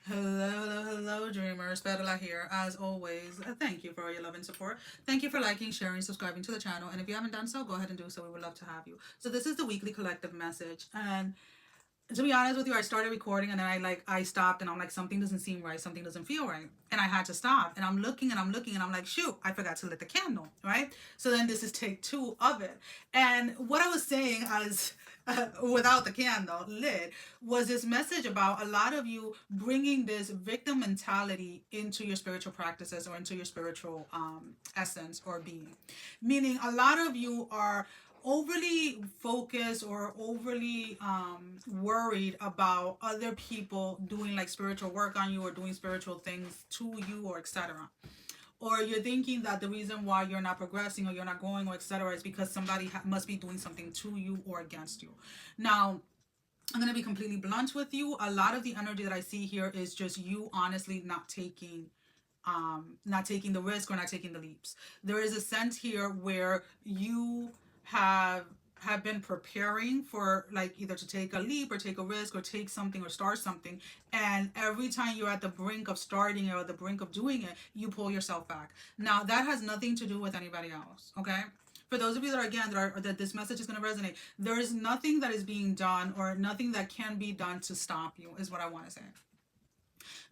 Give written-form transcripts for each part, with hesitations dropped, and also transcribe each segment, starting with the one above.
Hello, dreamers. Perla here. As always, thank you for your love and support. Thank you for liking, sharing, subscribing to the channel. And if you haven't done so, go ahead and do so. We would love to have you. So this is the weekly collective message. And to be honest with you, I started recording and then I stopped and I'm like, something doesn't seem right. Something doesn't feel right. And I had to stop. And I'm looking and I'm looking and I'm like, shoot, I forgot to lit the candle, right? So then this is take two of it. And what I was saying as without the candle lit was this message about a lot of you bringing this victim mentality into your spiritual practices or into your spiritual essence or being. Meaning a lot of you are overly focused or overly worried about other people doing like spiritual work on you or doing spiritual things to you or etc. Or you're thinking that the reason why you're not progressing or you're not growing or etc. is because somebody must be doing something to you or against you. Now, I'm going to be completely blunt with you. A lot of the energy that I see here is just you honestly not taking the risk or not taking the leaps. There is a sense here where you have been preparing for like either to take a leap or take a risk or take something or start something, and every time you're at the brink of starting it or the brink of doing it, you pull yourself back. Now that has nothing to do with anybody else, okay? For those of you that are again that this message is going to resonate, there is nothing that is being done or nothing that can be done to stop you, is what I want to say.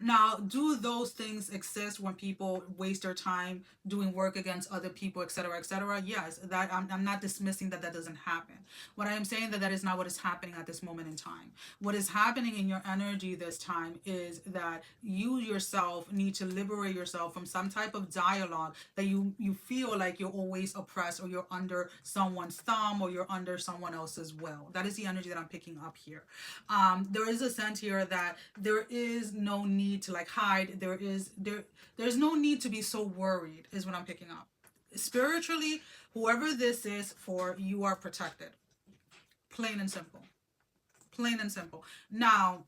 Now, do those things exist when people waste their time doing work against other people, etc., etc.? Yes, that I'm not dismissing that doesn't happen. What I am saying that is not what is happening at this moment in time. What is happening in your energy this time is that you yourself need to liberate yourself from some type of dialogue that you feel like you're always oppressed or you're under someone's thumb or you're under someone else's will. That is the energy that I'm picking up here. There is a sense here that there is no need to like hide. There's no need to be so worried, is what I'm picking up. Spiritually, whoever this is for, you are protected. Plain and simple. Plain and simple. Now,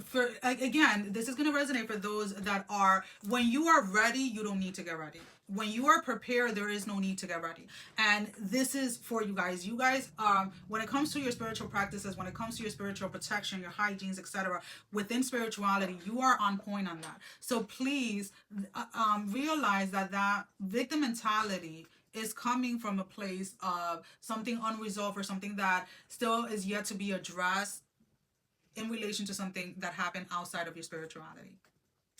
for again, this is going to resonate for those that are, when you are ready, you don't need to get ready. When you are prepared, there is no need to get ready. And this is for you guys. You guys, when it comes to your spiritual practices, when it comes to your spiritual protection, your hygienes, etc., within spirituality, you are on point on that. So please realize that victim mentality is coming from a place of something unresolved or something that still is yet to be addressed in relation to something that happened outside of your spirituality.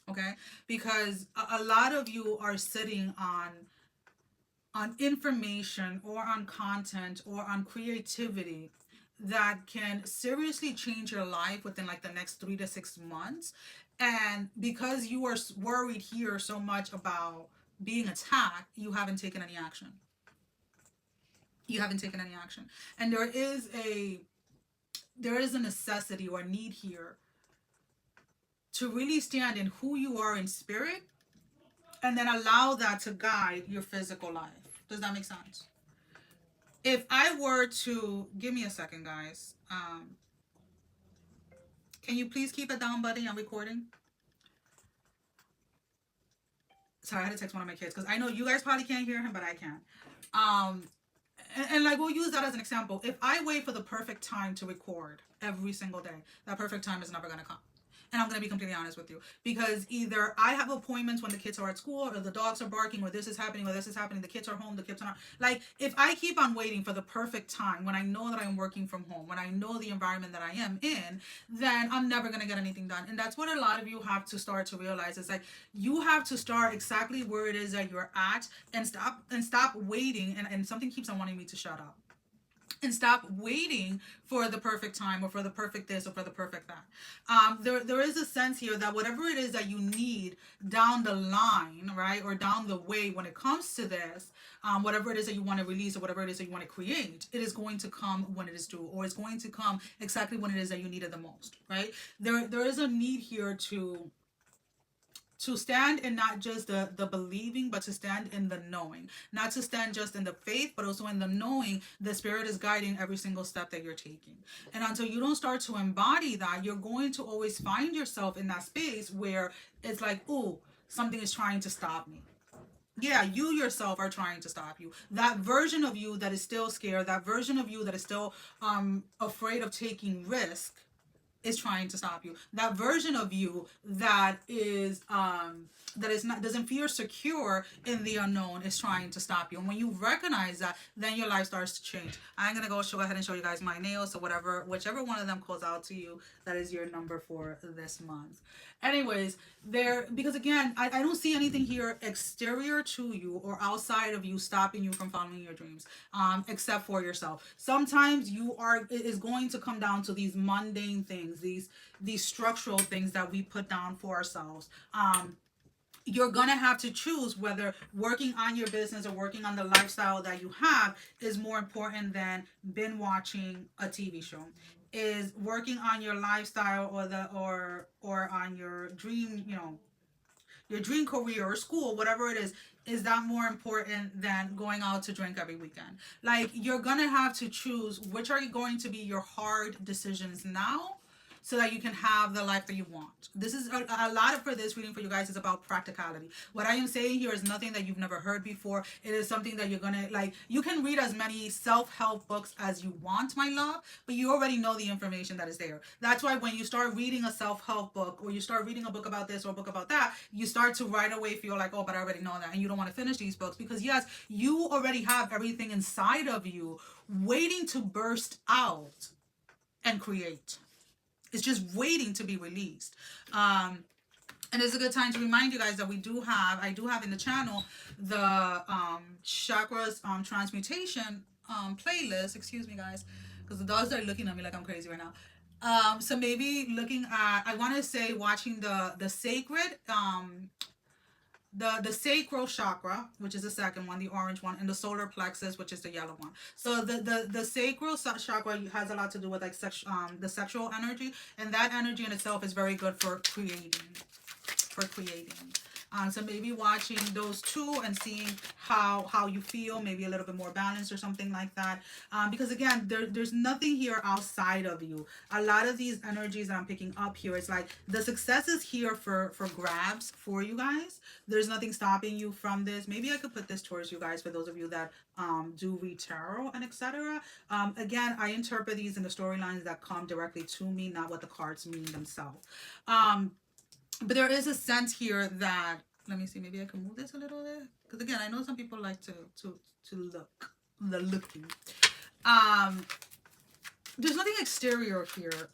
Okay? Because a lot of you are sitting on information or on content or on creativity that can seriously change your life within like the next 3 to 6 months. And because you are worried here so much about being attacked, you haven't taken any action. You haven't taken any action. And there is a necessity or need here to really stand in who you are in spirit and then allow that to guide your physical life. Does that make sense? If I were to, give me a second, guys. Can you please keep it down, buddy? I'm recording. Sorry, I had to text one of my kids because I know you guys probably can't hear him, but I can. And like, we'll use that as an example. If I wait for the perfect time to record every single day, that perfect time is never going to come. And I'm going to be completely honest with you, because either I have appointments when the kids are at school, or the dogs are barking, or this is happening, the kids are home, the kids are not. Like, if I keep on waiting for the perfect time, when I know that I'm working from home, when I know the environment that I am in, then I'm never going to get anything done. And that's what a lot of you have to start to realize. It's like, you have to start exactly where it is that you're at and stop waiting. And something keeps on wanting me to shut up. And stop waiting for the perfect time or for the perfect this or for the perfect that. There is a sense here that whatever it is that you need down the line, right, or down the way when it comes to this, whatever it is that you want to release or whatever it is that you want to create, it is going to come when it is due, or it's going to come exactly when it is that you need it the most, right? There is a need here to stand in not just the believing, but to stand in the knowing. Not to stand just in the faith, but also in the knowing the Spirit is guiding every single step that you're taking. And until you don't start to embody that, you're going to always find yourself in that space where it's like, ooh, something is trying to stop me. Yeah, you yourself are trying to stop you. That version of you that is still scared, that version of you that is still afraid of taking risk, is trying to stop you. That version of you that is not, doesn't feel secure in the unknown, is trying to stop you. And when you recognize that, then your life starts to change. I'm gonna go ahead and show you guys my nails. So whichever one of them calls out to you, that is your number for this month. Anyways, because again, I don't see anything here exterior to you or outside of you stopping you from following your dreams, except for yourself. Sometimes it is going to come down to these mundane things, these structural things that we put down for ourselves. You're gonna have to choose whether working on your business or working on the lifestyle that you have is more important than binge watching a TV show. Is working on your lifestyle or on your dream, your dream career or school, whatever it is that more important than going out to drink every weekend? Like, you're gonna have to choose which are going to be your hard decisions now, so that you can have the life that you want. This is a lot of, for this reading for you guys, is about practicality. What I am saying here is nothing that you've never heard before. It is something that you're gonna, like, you can read as many self-help books as you want, my love, but you already know the information that is there. That's why when you start reading a self-help book, or you start reading a book about this or a book about that, you start to right away feel like, oh, but I already know that, and you don't want to finish these books, because yes, you already have everything inside of you waiting to burst out and create. It's just waiting to be released. And it's a good time to remind you guys that I do have in the channel the chakras transmutation playlist. Excuse me, guys, because the dogs are looking at me like I'm crazy right now. So maybe looking at, I want to say, watching the sacred the sacral chakra, which is the second one, the orange one, and the solar plexus, which is the yellow one. So the sacral chakra has a lot to do with, like, the sexual energy, and that energy in itself is very good for creating. So maybe watching those two and seeing how you feel, maybe a little bit more balanced or something like that. Because again, there's nothing here outside of you. A lot of these energies that I'm picking up here, it's like the success is here for grabs for you guys. There's nothing stopping you from this. Maybe I could put this towards you guys for those of you that do read tarot and etc. Again, I interpret these in the storylines that come directly to me, not what the cards mean themselves. But there is a sense here that, let me see, maybe I can move this a little bit, because again, I know some people like to look the looking. There's nothing exterior here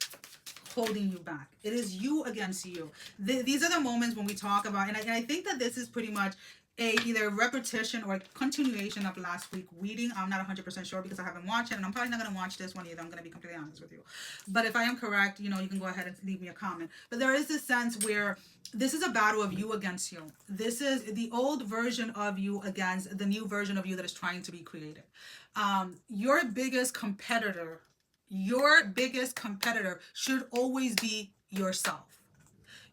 holding you back. It is you against you. These are the moments when we talk about, and I think that this is pretty much either repetition or continuation of last week reading. I'm not 100% sure because I haven't watched it, and I'm probably not going to watch this one either. I'm going to be completely honest with you. But if I am correct, you can go ahead and leave me a comment. But there is this sense where this is a battle of you against you. This is the old version of you against the new version of you that is trying to be created. Your biggest competitor should always be yourself.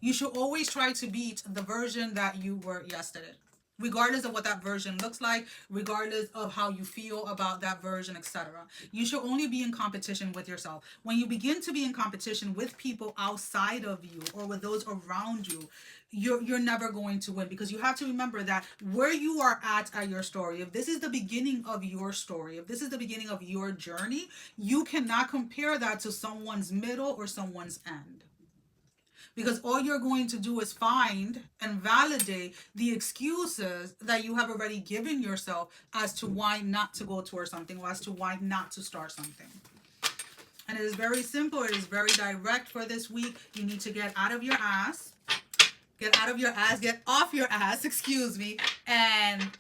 You should always try to beat the version that you were yesterday, regardless of what that version looks like, regardless of how you feel about that version, etc. You should only be in competition with yourself. When you begin to be in competition with people outside of you or with those around you, you're never going to win, because you have to remember that where you are at your story, if this is the beginning of your story, if this is the beginning of your journey, you cannot compare that to someone's middle or someone's end. Because all you're going to do is find and validate the excuses that you have already given yourself as to why not to go towards something, or as to why not to start something. And it is very simple. It is very direct for this week. You need to get out of your ass. Get off your ass, excuse me, and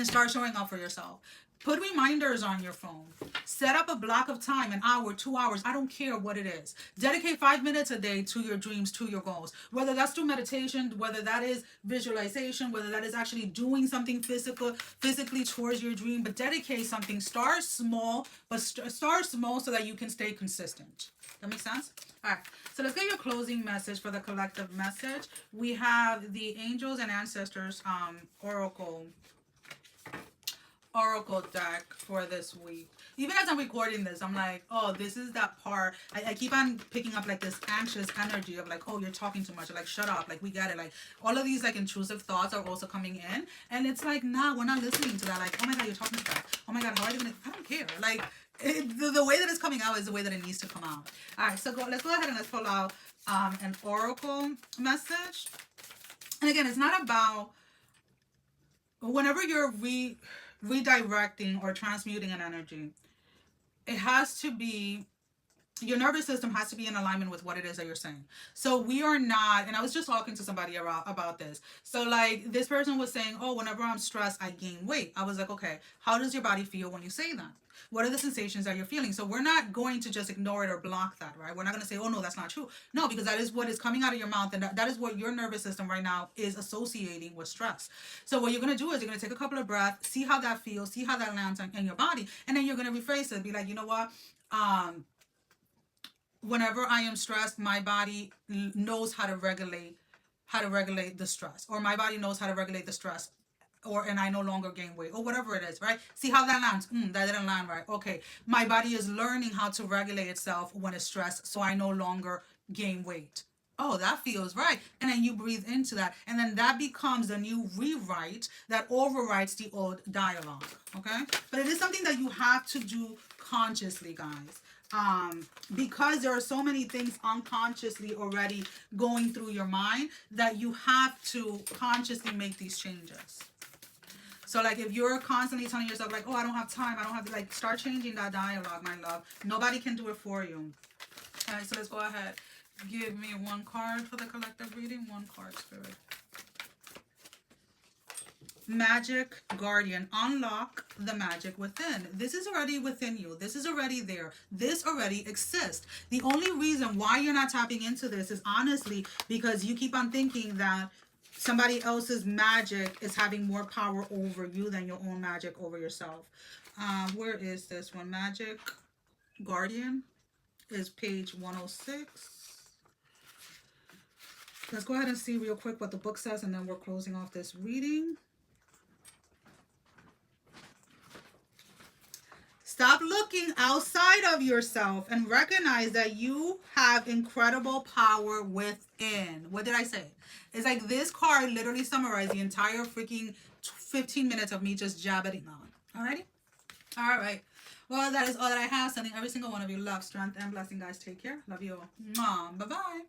start showing up for yourself. Put reminders on your phone. Set up a block of time, an hour, 2 hours. I don't care what it is. Dedicate 5 minutes a day to your dreams, to your goals. Whether that's through meditation, whether that is visualization, whether that is actually doing something physically towards your dream. But dedicate something. Start small, but start small so that you can stay consistent. That makes sense? All right. So let's get your closing message for the collective message. We have the Angels and Ancestors Oracle deck for this week. Even as I'm recording this, I'm like, oh, this is that part. I keep on picking up like this anxious energy of like, oh, you're talking too much. Or like, shut up. Like, we get it. Like, all of these like intrusive thoughts are also coming in. And it's like, nah, we're not listening to that. Like, oh my God, you're talking to that. Oh my God, how are you going to, I don't care. Like, The way that it's coming out is the way that it needs to come out. All right, so let's go ahead and let's pull out an oracle message. And again, it's not about, whenever you're redirecting or transmuting an energy, it has to be, your nervous system has to be in alignment with what it is that you're saying. So we are not, and I was just talking to somebody about this. So like this person was saying, oh, whenever I'm stressed, I gain weight. I was like, okay, how does your body feel when you say that? What are the sensations that you're feeling? So we're not going to just ignore it or block that, right? We're not going to say, oh, no, that's not true. No, because that is what is coming out of your mouth. And that is what your nervous system right now is associating with stress. So what you're going to do is you're going to take a couple of breaths, see how that feels, see how that lands in your body. And then you're going to rephrase it. Be like, you know what? Whenever I am stressed, my body knows how to regulate the stress, or my body knows how to regulate the stress, and I no longer gain weight, or whatever it is, right? See how that lands? That didn't land right. Okay, my body is learning how to regulate itself when it's stressed, so I no longer gain weight. Oh, that feels right. And then you breathe into that, and then that becomes the new rewrite that overwrites the old dialogue. Okay, but it is something that you have to do consciously, guys. Because there are so many things unconsciously already going through your mind that you have to consciously make these changes. So like if you're constantly telling yourself like, oh, I don't have time, I don't have to, like, start changing that dialogue, my love. Nobody can do it for you. All right, so let's go ahead. Give me one card for the collective reading. One card, Spirit. Magic Guardian. Unlock the magic within. This is already within you. This is already there. This already exists. The only reason why you're not tapping into this is honestly because you keep on thinking that somebody else's magic is having more power over you than your own magic over yourself. Where is this one? Magic Guardian is page 106. Let's go ahead and see real quick what the book says, and then we're closing off this reading. Stop looking outside of yourself and recognize that you have incredible power within. What did I say? It's like this card literally summarized the entire freaking 15 minutes of me just jabbing on. Alrighty? Alright. Well, that is all that I have. Sending every single one of you love, strength, and blessing, guys. Take care. Love you all. Bye-bye.